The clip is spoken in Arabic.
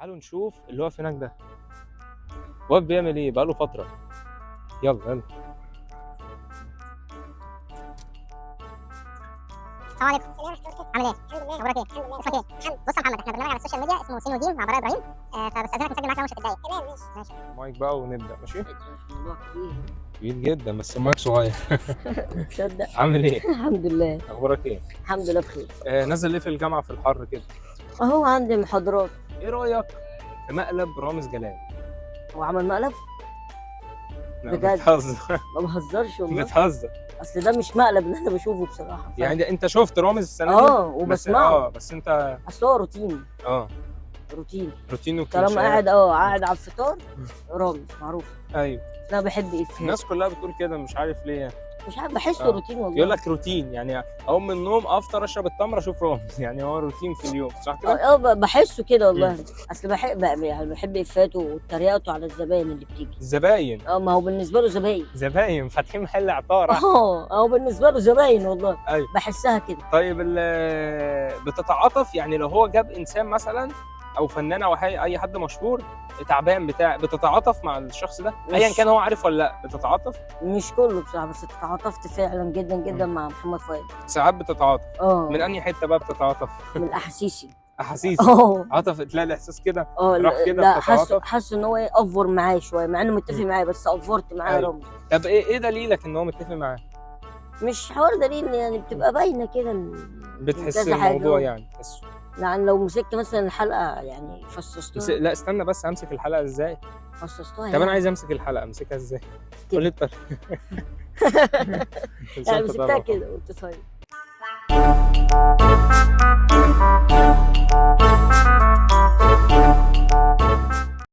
تعالوا نشوف اللي واقف هناك ده واقف بيعمل ايه بقاله فترة. يلا السلام عليكم. عامل ايه؟ اخبارك ايه؟ اسمك ايه؟ بص يا محمد، احنا برنامج على السوشيال ميديا اسمه سين ودين مع براء ابراهيم. فبستاذنك نسجل معاك لو مش هتتضايق. تمام ماشي. مايك بقى ونبدأ. ماشي. الموضوع كبير جدا بس المايك صغير. تصدق. عامل ايه؟ الحمد لله. اخبارك ايه؟ الحمد لله بخير. نزل ليه في الجامعة في الحر كده؟ اهو عندي محاضرات. ايه رأيك في مقلب رامز جلال؟ هو عمل مقلب؟ لا، بجد؟ بتهزر. ما بهزرش والله. بتهزر. اصل ده مش مقلب اللي انا بشوفه بصراحه. يعني انت شفت رامز السنة دي؟ وبسمعه. بس انت اصل هو روتين. روتين طالما وكليشيه. قاعد على الفطار رامز معروف. ايوه. انا بحب افيهات. الناس كلها بتقول كده مش عارف ليه. مش عارف بحسه روتين والله. يقول لك روتين، يعني اقوم من النوم افطر اشرب التمر اشوف رامز، يعني هو روتين في اليوم، صح كده؟ بحسه كده والله. اصل بحب افيهاته وتريقته على الزباين اللي بتيجي. الزباين. ما هو بالنسبه له زباين. زباين فاتحين محل عطاره. هو بالنسبه له زباين والله. ايوه. بحسها كده. طيب بتتعاطف يعني لو هو جاب انسان مثلا او فنان او اي حد مشهور تعبان بتتعاطف مع الشخص ده ايا كان هو عارف ولا لا؟ بتتعاطف؟ مش كله بصراحه، بس اتعاطفت فعلا جدا جدا مع محمد فؤاد. ساعات بتتعاطف. من انهي حته بقى بتتعاطف؟ من احاسيسي. احاسيس. عاطف تلاقي الاحساس كده راح كده لا بتتعاطف. حاسس ان هو افور معاه شويه مع انه متفق معايا، بس افورت معاه رامز. طب ايه دليلك ان هو متفق معاه؟ مش حوار دليل، يعني بتبقى باينه كده. بتحس الموضوع يعني تحسه. يعني لو مسكت مثلا الحلقه يعني فصصتها. لا استنى بس، امسك الحلقه ازاي؟ فصصتها. طب انا عايز امسك الحلقه، امسكها ازاي؟ قول لي الطريقه. يعني مسكتها كده قلت طيب.